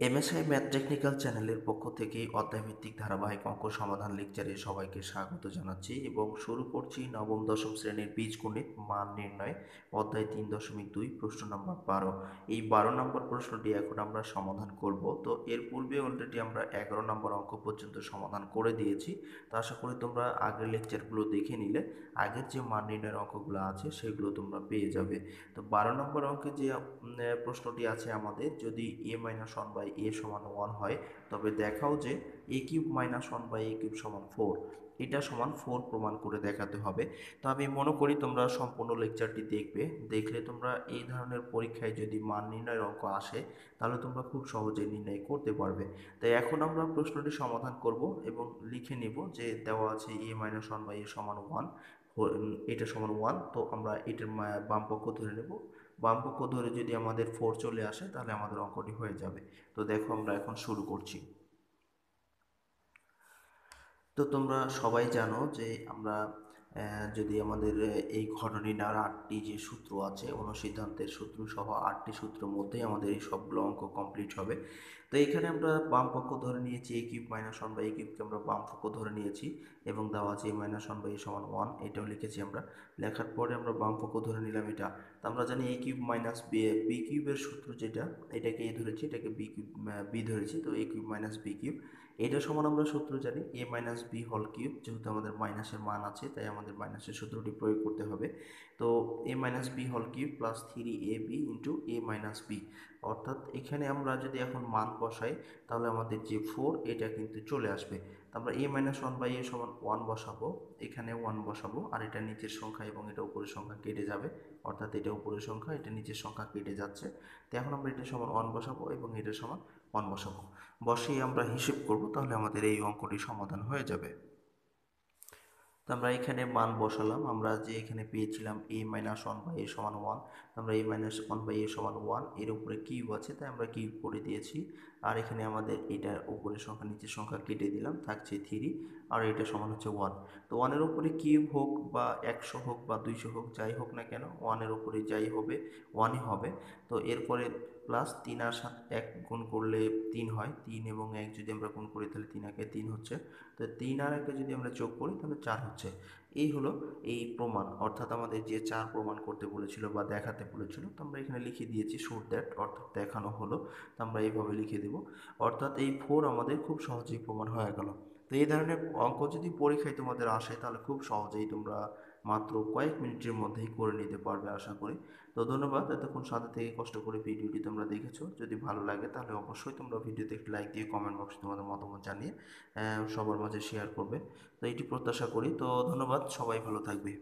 MSI math technical চ্যানেলের পক্ষ থেকে অধ্যায়ভিত্তিক ধারাবাহিক অঙ্ক সমাধান লেকচারে সবাইকে স্বাগত জানাচ্ছি এবং শুরু করছি নবম দশম শ্রেণীর বীজগণিত মান নির্ণয় অধ্যায় 3.2 প্রশ্ন নম্বর 12। এই 12 নম্বর প্রশ্নটি এখন আমরা সমাধান করব। তো এর পূর্বে অলরেডি আমরা 11 নম্বর অঙ্ক পর্যন্ত সমাধান করে দিয়েছি। তো আশা করি তোমরা আগের লেকচারগুলো দেখে নিলে আগের যে মান নির্ণয়ের অঙ্কগুলো আছে সেগুলো তোমরা পেয়ে যাবে। তো 12 নম্বর অঙ্কে যে প্রশ্নটি আছে আমাদের, যদি a-1/a=1 হয় তবে দেখাও যে a³ - 1/a³ = 4, এটা সমান 4 প্রমাণ করে দেখাতে হবে। তো আমি মনে করি তোমরা সম্পূর্ণ লেকচারটি দেখবে, দেখলে তোমরা এই ধরনের পরীক্ষায় যদি মান নির্ণয়ের অঙ্ক আসে তাহলে তোমরা খুব সহজে নির্ণয় করতে পারবে। তাই এখন আমরা প্রশ্নটি সমাধান করব এবং লিখে নিব যে দেওয়া আছে a-1/a=1, এটা সমান 1। তো আমরা এটার বাম পক্ষ ধরে নেব, বাম পক্ষ ধরে যদি আমাদের 4 চলে আসে তাহলে আমাদের অঙ্কটি হয়ে যাবে। তো দেখো আমরা এখন শুরু করছি। তো তোমরা সবাই জানো যে আমরা যদি আমাদের এই ঘটনীটার 8টি যে সূত্র আছে, অনুসিদ্ধান্তের সূত্র সহ 8টি সূত্রের মধ্যেই আমাদের এই সবগুলো অঙ্ক কমপ্লিট হবে। তো এখানে আমরা বাম পক্ষ ধরে নিয়েছি a³ - 1/a³কে আমরা বাম পক্ষ ধরে নিয়েছি এবং দেওয়া আছে a-1/a=1, এটাও লিখেছি আমরা। লেখার পরে আমরা বাম পক্ষ ধরে নিলাম এটা। তো আমরা জানি a³ - b³ সূত্র যেটা, এটাকে a ধরেছি, এটাকে b³ b ধরেছি, তো a³ - b³ এটা সমান আমরা সূত্র জানি a-b⁻³ যেহেতু আমাদের মাইনাসের মান আছে তাই আমাদের মাইনাসের সূত্রটি প্রয়োগ করতে হবে। তো a-b⁻³ plus 3ab into a-b, অর্থাৎ এখানে আমরা যদি এখন মান বসাই তাহলে আমাদের যে 4 এটা কিন্তু চলে আসবে। তো আমরা a-1/a=1 বসাবো, এখানে 1 বসাবো, আর এটা নিচের সংখ্যা এবং এটা উপরের সংখ্যা কেটে যাবে, অর্থাৎ এটা উপরের সংখ্যা এটা নিচের সংখ্যা কেটে যাচ্ছে। তো এখন আমরা এটা সমান 1 বসাবো এবং এটা সমান 1 বসাবো, বসিয়ে আমরা হিসেব করব, তাহলে আমাদের এই অঙ্কটি সমাধান হয়ে যাবে। তো আমরা এখানে মান বসালাম, আমরা যে এখানে পেয়েছিলাম a-1/a=1, তো আমরা a-1/a=1 এর উপরে কিউব আছে তাই আমরা কিউব করে দিয়েছি, আর এখানে আমাদের এটা উপরের সংখ্যা নিচের সংখ্যা কেটে দিলাম, থাকছে 3, আর এটা সমান হচ্ছে 1। তো 1-এর উপরে কিউব হোক বা 100 হোক বা 200 হোক, যাই হোক না কেন 1-এর উপরে যাই হবে 1ই হবে। তো এরপরে প্লাস 3 আর 7 1 গুণ করলে 3 হয়, 3 এবং 1 যদি আমরা গুণ করি তাহলে 3 একে 3 হচ্ছে। তো 3 আর 1 যদি আমরা যোগ করি তাহলে 4 হচ্ছে। এই হলো এই প্রমাণ, অর্থাৎ আমাদের যে 4 প্রমাণ করতে বলেছিল বা দেখাতে বলেছিল, তো আমরা এখানে লিখে দিয়েছি শো দ্যাট, অর্থাৎ দেখানো হলো। তো আমরা এইভাবে লিখে দেব, অর্থাৎ এই 4 আমাদের খুব সহজেই প্রমাণ হয়ে গেল। তো এই ধরনের অঙ্ক যদি পরীক্ষায় তোমাদের আসে তাহলে খুব সহজেই তোমরা মাত্র কয়েক মিনিটের মধ্যেই করে নিতে পারবে আশা করি। তো ধন্যবাদ এতক্ষণ সাথে থেকে কষ্ট করে ভিডিওটি তোমরা দেখেছো। যদি ভালো লাগে তাহলে অবশ্যই তোমরা ভিডিওতে একটি লাইক দিয়ে কমেন্ট বক্সে তোমাদের মতামত জানিয়ে সবার মাঝে শেয়ার করবে। তো এটি প্রত্যাশা করি। তো ধন্যবাদ, সবাই ভালো থাকবে।